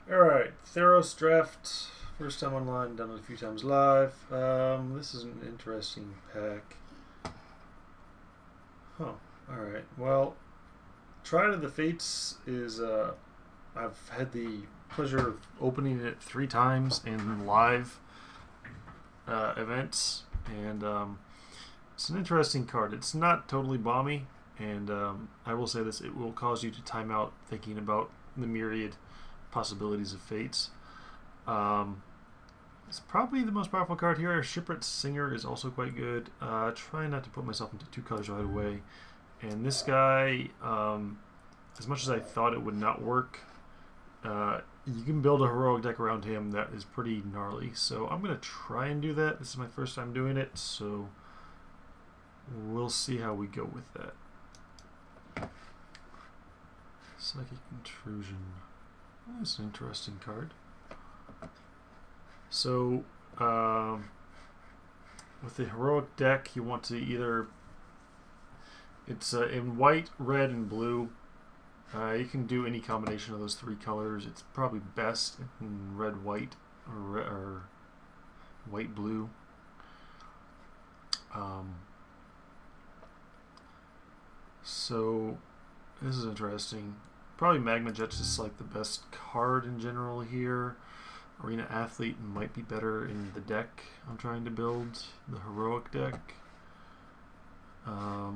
Alright, Theros draft. First time online, done it a few times live. This is an interesting pack. Huh. Alright, well, Triad of the Fates is, I've had the pleasure of opening it 3 times in live events, and it's an interesting card. It's not totally bomby, and I will say this, it will cause you to time out thinking about the myriad possibilities of fates. It's probably the most powerful card here. Shipwrecked Singer is also quite good. Try not to put myself into 2 colors right away. And this guy, as much as I thought it would not work, you can build a heroic deck around him that is pretty gnarly. So I'm going to try and do that. This is my first time doing it, so we'll see how we go with that. Psychic Intrusion. That's an interesting card. So, with the heroic deck, you want to either... It's in white, red, and blue. You can do any combination of those 3 colors. It's probably best in red, white, or white, blue. So, this is interesting. Probably Magma Jet's just like the best card in general here. Arena Athlete might be better in the deck I'm trying to build, the heroic deck. Yeah,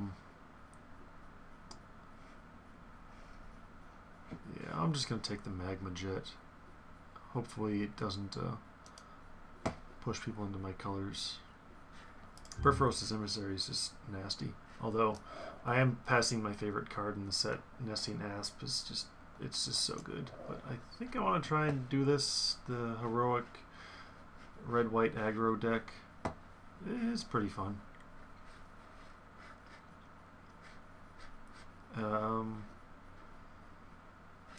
I'm just going to take the Magma Jet. Hopefully it doesn't push people into my colors. Perforos' Emissary is just nasty. Although I am passing my favorite card in the set, Nesting Asp, is just, it's just so good. But I think I want to try and do this, the heroic red-white aggro deck. It's pretty fun.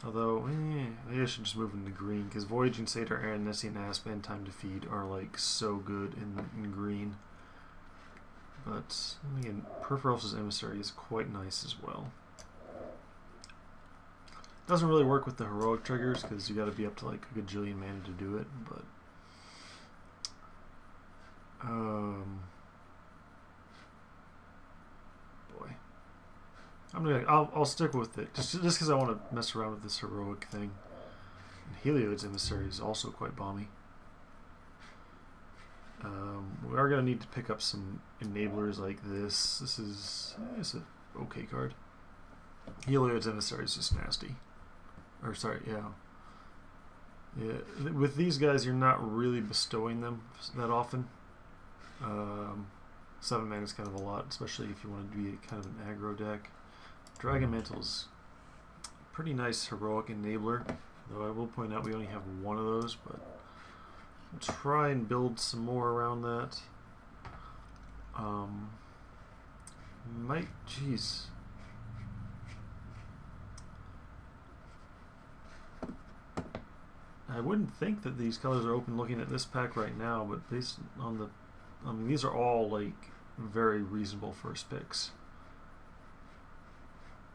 Although, maybe I should just move into green, because Voyaging Satyr and Nesting Asp and Time to Feed are like so good in green. But again, Perforos' Emissary is quite nice as well. Doesn't really work with the heroic triggers because you got to be up to like a gajillion mana to do it. But boy, I'll stick with it just because I want to mess around with this heroic thing. And Heliod's Emissary is also quite balmy. We are going to need to pick up some enablers like this. This is an okay card. Heliod's Emissary is just nasty. Or sorry, yeah. With these guys, you're not really bestowing them that often. 7 mana is kind of a lot, especially if you want to be kind of an aggro deck. Dragon Mantle is a pretty nice heroic enabler, though I will point out we only have 1 of those, but we'll try and build some more around that. Jeez. I wouldn't think that these colors are open looking at this pack right now, but based on the, I mean, these are all like very reasonable first picks.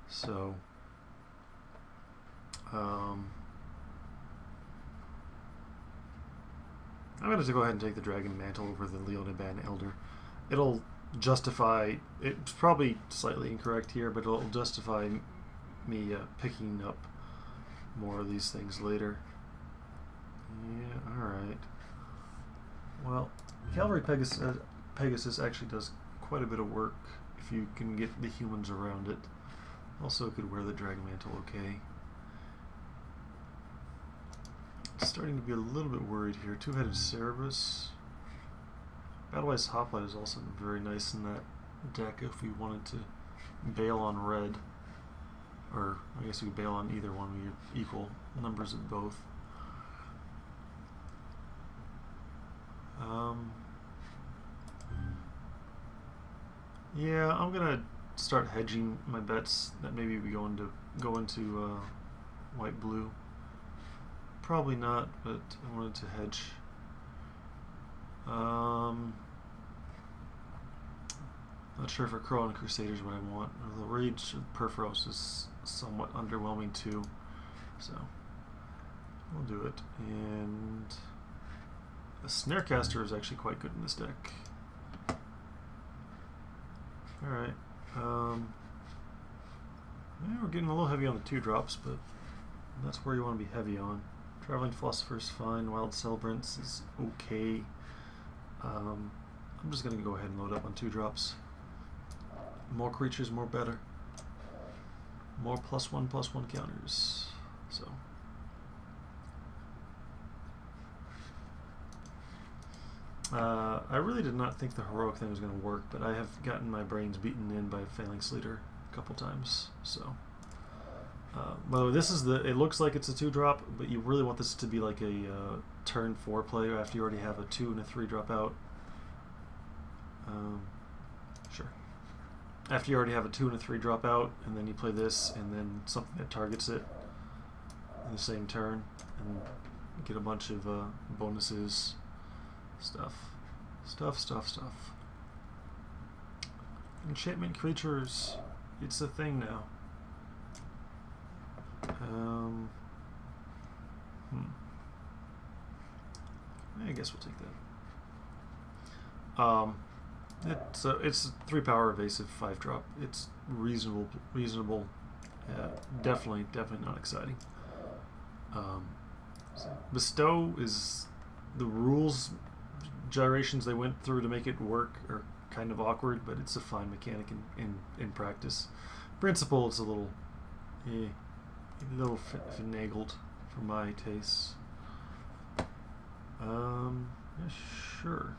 So, I'm going to go ahead and take the Dragon Mantle over the Leonaban Elder. It'll justify, it's probably slightly incorrect here, but it'll justify me picking up more of these things later. Yeah, alright. Well, Cavalry Pegasus actually does quite a bit of work if you can get the humans around it. Also could wear the Dragon Mantle okay. Starting to be a little bit worried here. 2-headed Cerberus. Battlewise Hoplite is also very nice in that deck if we wanted to bail on red. Or I guess we could bail on either one. We have equal numbers of both. Yeah, I'm gonna start hedging my bets that maybe we go into white blue. Probably not, but I wanted to hedge. Not sure for Crow and Crusaders what I want. The Rage of Perforos is somewhat underwhelming too. So We'll do it. And a Snarecaster is actually quite good in this deck. Alright. Yeah, we're getting a little heavy on the 2-drops, but that's where you want to be heavy on. Traveling Philosopher's fine. Wild Celebrants is okay. I'm just going to go ahead and load up on 2-drops. More creatures, more better. More +1/+1 counters. So. I really did not think the heroic thing was going to work, but I have gotten my brains beaten in by Phalanx Leader a couple times. So, well, this is it looks like it's a 2-drop, but you really want this to be like a turn 4 play after you already have a 2 and a 3-drop out. Sure. After you already have a 2 and a 3-drop out, and then you play this, and then something that targets it in the same turn, and get a bunch of bonuses. Stuff. Enchantment creatures. It's a thing now. I guess we'll take that. It's a 3-power evasive 5-drop. It's reasonable. Definitely not exciting. Bestow is the rules gyrations they went through to make it work are kind of awkward, but it's a fine mechanic in practice. Principle, it's a little finagled for my tastes. Yeah, sure.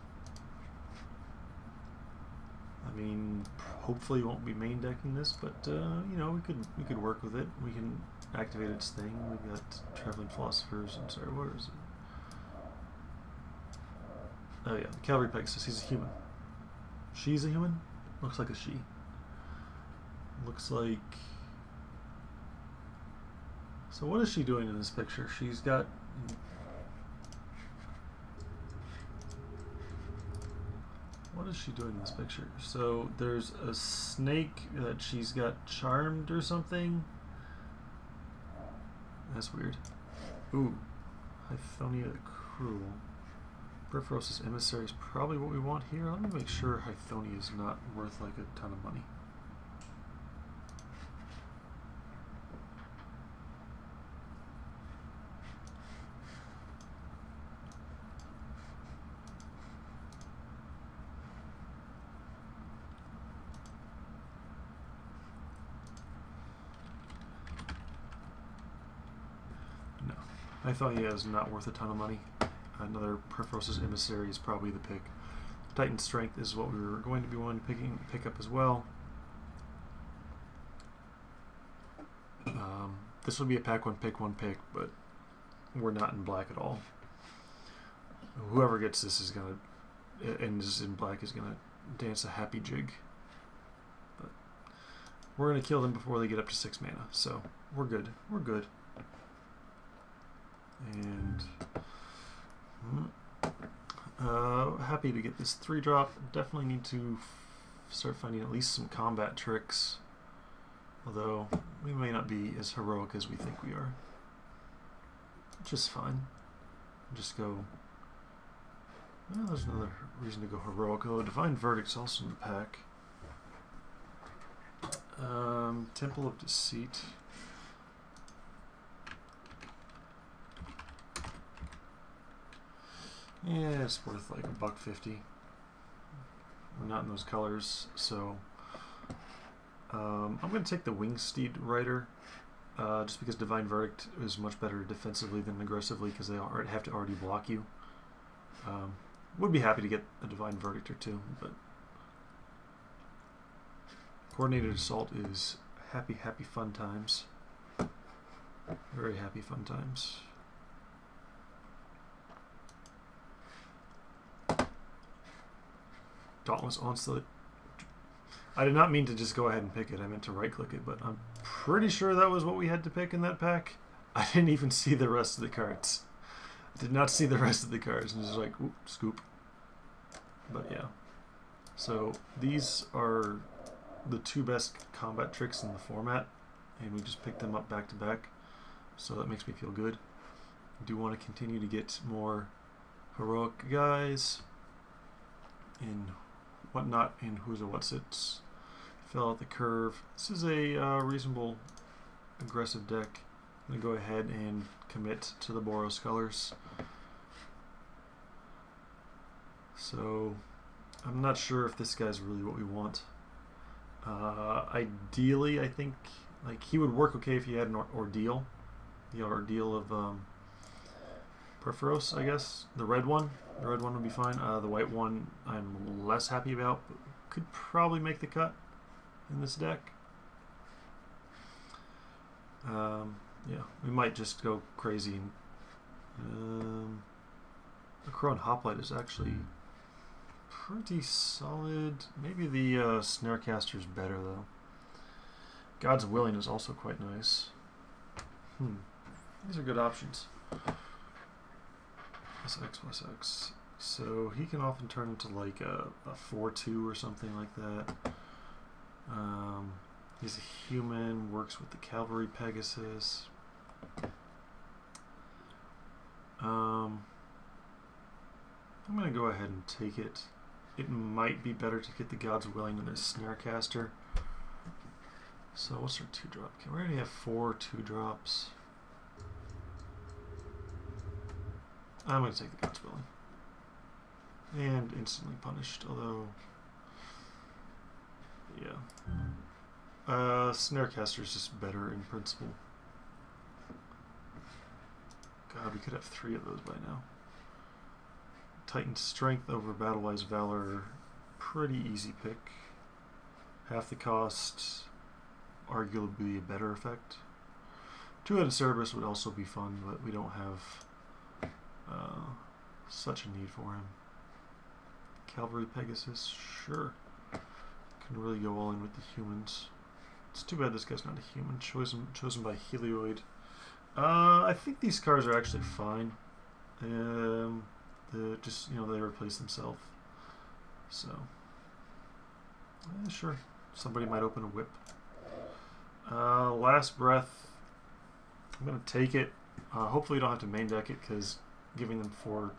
I mean, hopefully you won't be main decking this, but you know, we could work with it. We can activate its thing. We got Traveling Philosophers. I'm sorry, where is it? Oh yeah, the Cavalry Pegasus. He's a human. She's a human? Looks like a she. Looks like... So what is she doing in this picture? She's got... What is she doing in this picture? So there's a snake that she's got charmed or something. That's weird. Ooh. Hythonia the Cruel. Theros' Emissary is probably what we want here. Let me make sure Hythonia is not worth like a ton of money. No. Hythonia is not worth a ton of money. Another Theros' Emissary is probably the pick. Titan Strength is what we were going to be wanting to pick up as well. This would be a pack one pick, but we're not in black at all. Whoever gets this is gonna, and is in black, is gonna dance a happy jig. But we're gonna kill them before they get up to 6 mana, so we're good. We're good. And happy to get this 3-drop. Definitely need to start finding at least some combat tricks. Although we may not be as heroic as we think we are. Which is fine. Just go... Well, there's another reason to go heroic. Although Divine Verdict's also in the pack. Temple of Deceit. Yeah, it's worth like $1.50. We're not in those colors, so I'm going to take the Wingsteed Rider, just because Divine Verdict is much better defensively than aggressively, because they have to already block you. Would be happy to get a Divine Verdict or two, but Coordinated Assault is happy fun times. Very happy fun times. Dauntless Onslaught. I did not mean to just go ahead and pick it. I meant to right click it, but I'm pretty sure that was what we had to pick in that pack. I didn't even see the rest of the cards. I did not see the rest of the cards. And just like, whoop, scoop. But yeah. So these are the 2 best combat tricks in the format, and we just picked them up back to back. So that makes me feel good. do want to continue to get more heroic guys in whatnot in who's or what's it's. Fill out the curve. This is a reasonable aggressive deck. I'm going to go ahead and commit to the Boros colors. So I'm not sure if this guy's really what we want. Ideally, I think like he would work okay if he had an ordeal. The ordeal of Theros, I guess. The red one. The red one would be fine. The white one I'm less happy about, but could probably make the cut in this deck. Yeah, we might just go crazy. The Crow and Hoplite is actually pretty solid. Maybe the Snarecaster is better though. God's Willing is also quite nice. These are good options. +X+X. So he can often turn into like a 4/2 or something like that. He's a human, works with the Cavalry Pegasus. I'm going to go ahead and take it. It might be better to get the God's Willing than a Snarecaster. So what's our 2-drop? Okay, we already have 4 2-drops. I'm going to take the God's Willing. And instantly punished, although... yeah. Snarecaster is just better in principle. God, we could have 3 of those by now. Titan's Strength over Battle-Wise Valor, pretty easy pick. Half the cost, arguably a better effect. 2-headed Cerberus would also be fun, but we don't have such a need for him. Cavalry Pegasus, sure. Can really go all in with the humans. It's too bad this guy's not a human. Chosen by Helioid. I think these cards are actually fine. Just, you know, they replace themselves. So, sure. Somebody might open a whip. Last Breath. I'm going to take it. Hopefully you don't have to main deck it, because giving them 4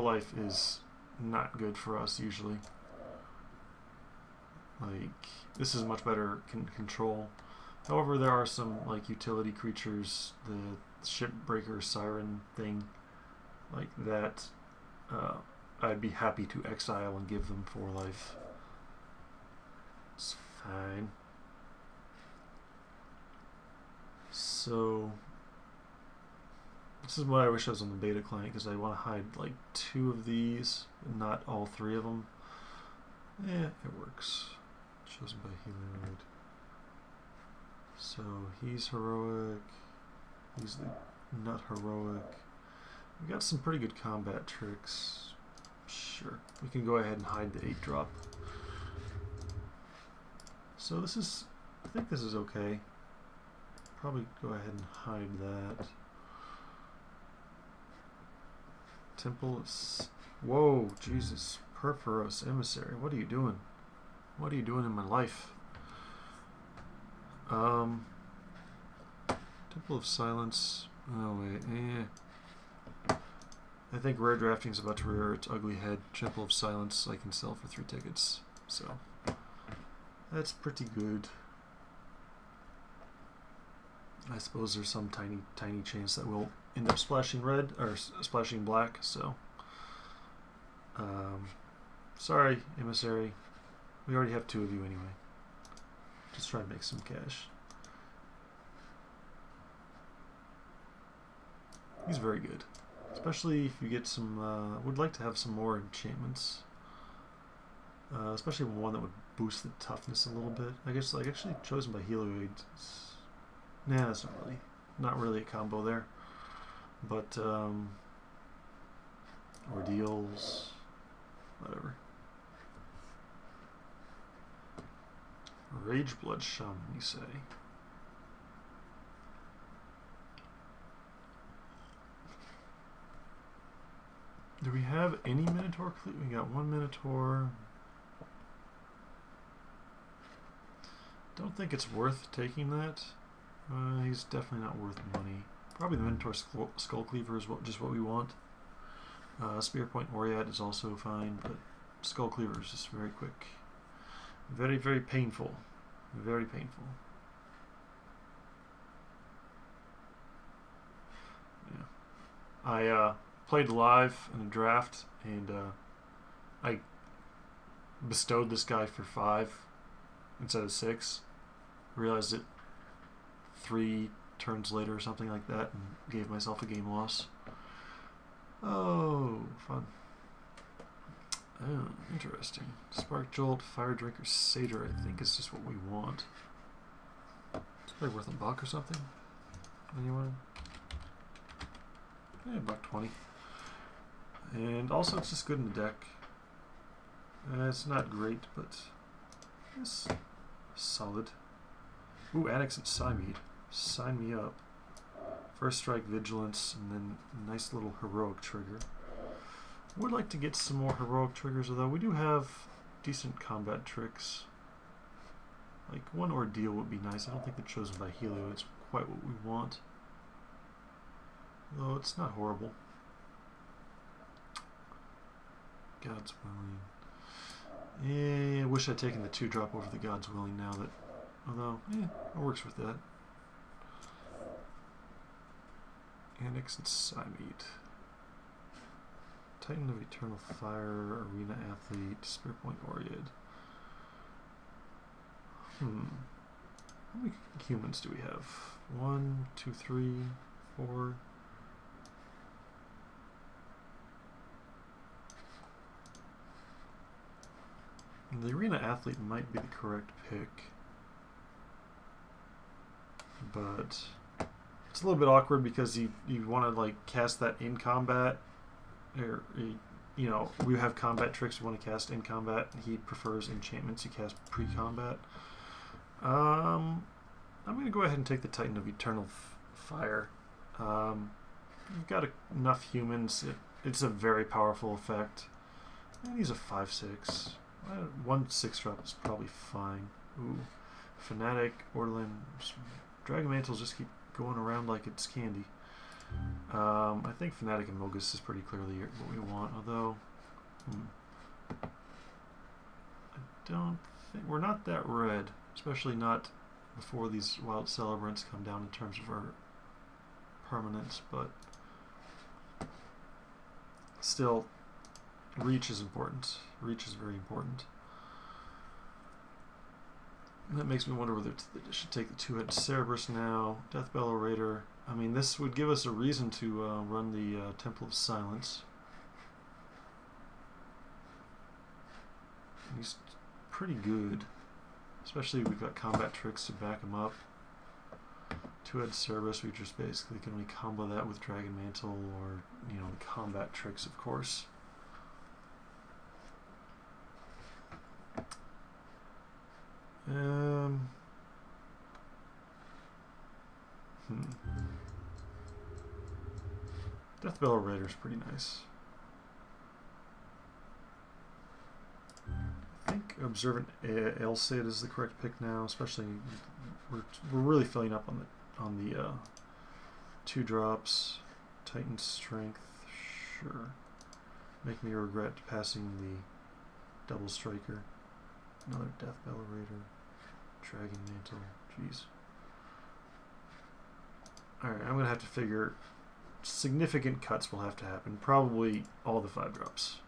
life is not good for us usually. Like, this is much better control. However, there are some like utility creatures, the Shipbreaker Siren thing, like that. I'd be happy to exile and give them 4 life. It's fine. So this is why I wish I was on the beta client, because I want to hide like 2 of these, and not all 3 of them. Yeah, it works. Chosen by Helioid. So he's heroic. He's the not heroic. We got some pretty good combat tricks. Sure, we can go ahead and hide the 8-drop. So this is, I think this is okay. Probably go ahead and hide that. Temple is, whoa, Jesus, Theros Emissary. What are you doing? What are you doing in my life? Temple of Silence. Oh wait, I think Rare Drafting is about to rear its ugly head. Temple of Silence I can sell for 3 tickets, so that's pretty good. I suppose there's some tiny chance that we'll end up splashing red or splashing black. So, sorry, Emissary. We already have 2 of you anyway. Just try to make some cash. He's very good, especially if you get some. Would like to have some more enchantments, especially one that would boost the toughness a little bit. I guess like actually Chosen by Helioid. Nah, that's not really a combo there. But ordeals, whatever. Rageblood Shaman, you say? Do we have any Minotaur? We got 1 Minotaur. Don't think it's worth taking that. He's definitely not worth money. Probably the Minotaur Skull Cleaver is just what we want. Spear Point Oriad is also fine, but Skull Cleaver is just very quick. Very, very painful. Very painful. Yeah. I played live in a draft, and I bestowed this guy for 5 instead of 6. Realized it 3 turns later or something like that, and gave myself a game loss. Oh, fun. Oh, interesting. Spark Jolt, Fire Drinker, Satyr, I think is just what we want. It's probably worth a buck or something. Anyone? Yeah, $1.20. And also it's just good in the deck. It's not great, but it's solid. Ooh, Annex and Psymead. Sign me up. First Strike, Vigilance, and then a nice little heroic trigger. Would like to get some more heroic triggers, although we do have decent combat tricks. Like one Ordeal would be nice. I don't think the Chosen by Helio is quite what we want. Though it's not horrible. God's Willing. Yeah, I wish I'd taken the 2-drop over the God's Willing now that, although, it works with that. Annex and Psymead. Titan of Eternal Fire, Arena Athlete, Spirit Point Oriad. How many humans do we have? 1, 2, 3, 4. And the Arena Athlete might be the correct pick, but it's a little bit awkward because you want to like cast that in combat, or you know, we have combat tricks you want to cast in combat. He prefers enchantments you cast pre-combat. I'm going to go ahead and take the Titan of Eternal Fire. You've got enough humans. It's a very powerful effect. And he's a 5/6. 1 6-drop is probably fine. Ooh, Fanatic, Orlin, Dragon Mantles just keep going around like it's candy. I think Fanatic and Mogus is pretty clearly what we want, although I don't think we're not that red, especially not before these Wild Celebrants come down in terms of our permanents, but still, reach is important. Reach is very important. And that makes me wonder whether they should take the 2-headed Cerberus now. Deathbell Orator. I mean, this would give us a reason to run the Temple of Silence. And he's pretty good. Especially we've got combat tricks to back him up. 2-headed Cerberus, we just basically can only combo that with Dragon Mantle or, you know, the combat tricks, of course. Deathbell Raider is pretty nice. I think Observant Aelcid is the correct pick now, especially we're really filling up on the 2-drops. Titan Strength, sure. Make me regret passing the Double Striker. Another Deathbell Raider. Dragon Mantle. Jeez. Alright, I'm going to have to figure significant cuts will have to happen. Probably all the 5-drops.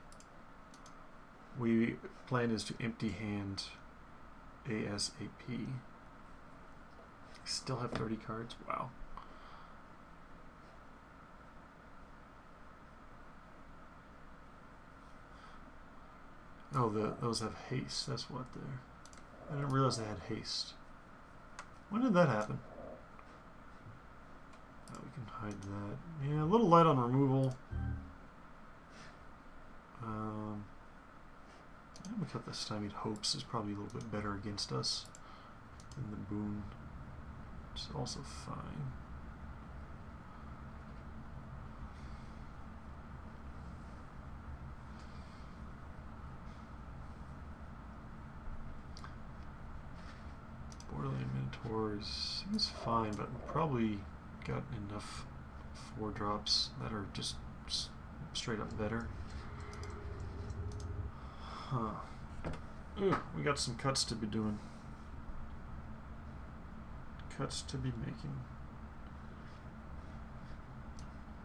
We plan is to empty hand ASAP. Still have 30 cards? Wow. Oh, those have haste. That's what they're... I didn't realize they had haste. When did that happen? Oh, we can hide that. Yeah, a little light on removal. I'm gonna cut the Stymied Hopes is probably a little bit better against us than the Boon. It's also fine. Borderland Minotaur 4 is fine, but we probably got enough 4-drops that are just straight up better. Huh. Ooh, we got some cuts to be doing. Cuts to be making.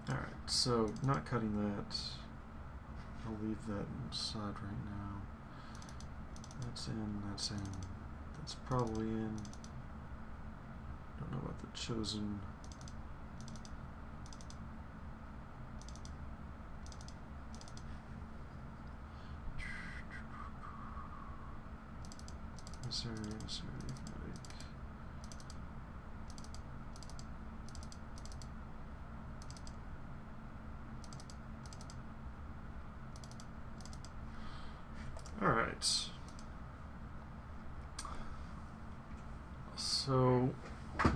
Alright, so not cutting that. I'll leave that inside right now. That's in, that's in. That's probably in. Don't know about the chosen. Alright. So, how's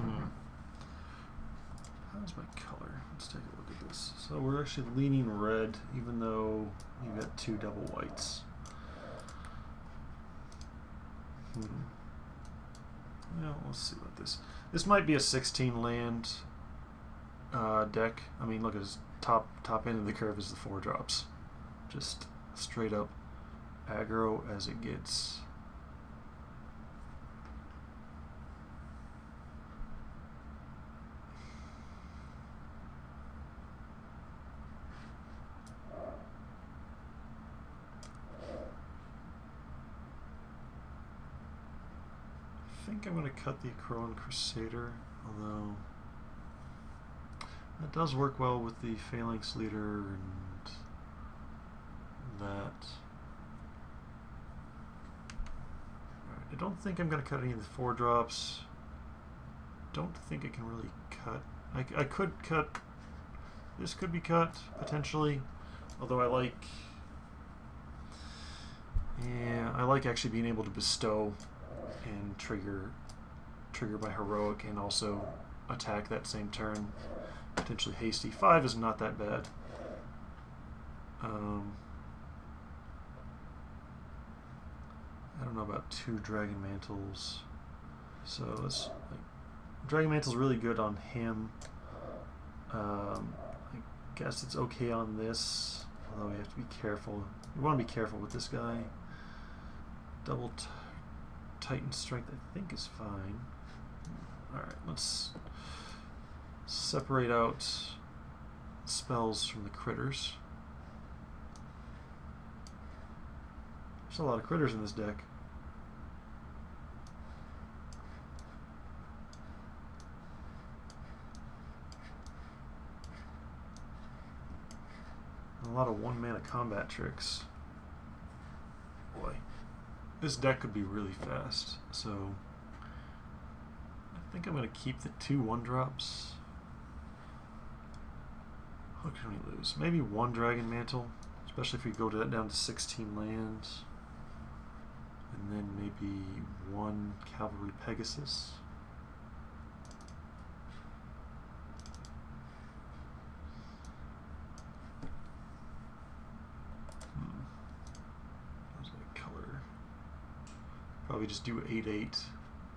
my color? Let's take a look at this. So we're actually leaning red, even though you got 2 double whites. Well, let's see what this might be a 16 land deck. I mean, look at his top end of the curve is the 4-drops. Just straight up aggro as it gets. I think I'm going to cut the Akroan Crusader, although that does work well with the Phalanx Leader and that. Right, I don't think I'm going to cut any of the 4-drops. Don't think I can really cut. I could cut. This could be cut potentially, although I like. Yeah, I like actually being able to bestow and trigger my heroic and also attack that same turn. Potentially hasty. 5 is not that bad. I don't know about 2 Dragon Mantles. So let's Dragon Mantle's really good on him. I guess it's okay on this, although we have to be careful. We want to be careful with this guy. Double Titan Strength I think is fine. Alright, let's separate out spells from the critters. There's a lot of critters in this deck. And a lot of 1-mana combat tricks. Boy. This deck could be really fast, so I think I'm going to keep the 2 1-drops. What can we lose? Maybe 1 Dragon Mantle, especially if we go down to 16 lands. And then maybe 1 Cavalry Pegasus. Probably just do 8/8,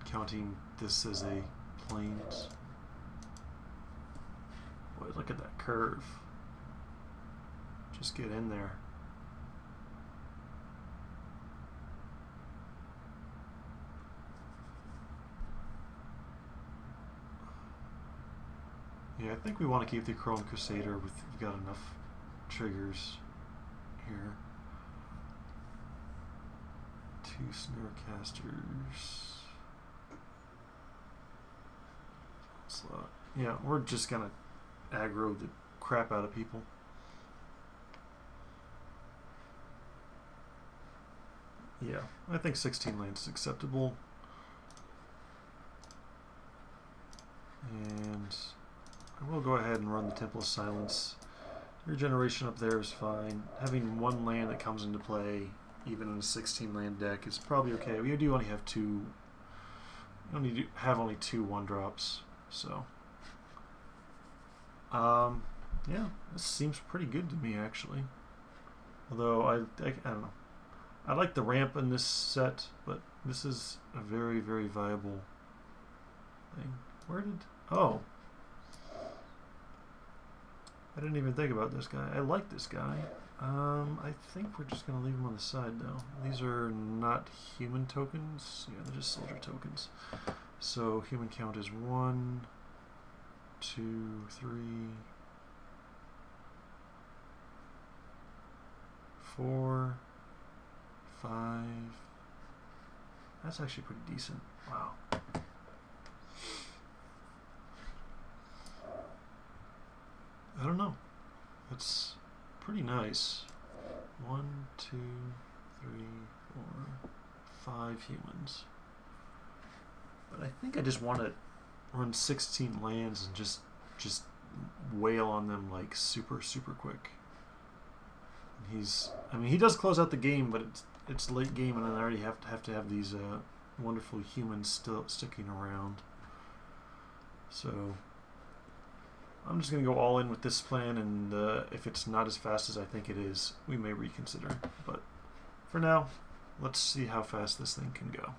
counting this as a plains. Boy, look at that curve. Just get in there. Yeah, I think we want to keep the Akroan Crusader. We've got enough triggers here. 2 Snarecasters. Slot. Yeah, we're just gonna aggro the crap out of people. Yeah, I think 16 lands is acceptable. And I will go ahead and run the Temple of Silence. Regeneration up there is fine. Having 1 land that comes into play even in a 16 land deck is probably okay. We do only have 2. We only have only 2 1-drops, so yeah, this seems pretty good to me actually. Although I don't know. I like the ramp in this set, but this is a very, very viable thing. Where did... Oh. I didn't even think about this guy. I like this guy. I think we're just going to leave him on the side, though. These are not human tokens. Yeah, they're just soldier tokens. So human count is 1, 2, 3, 4, 5. That's actually pretty decent. Wow. I don't know. It's pretty nice. 1, 2, 3, 4, 5 humans. But I think I just want to run 16 lands and just wail on them like super quick. I mean, he does close out the game, but it's late game, and I already have to have these wonderful humans still sticking around. So I'm just gonna go all in with this plan, and if it's not as fast as I think it is, we may reconsider. But for now, let's see how fast this thing can go.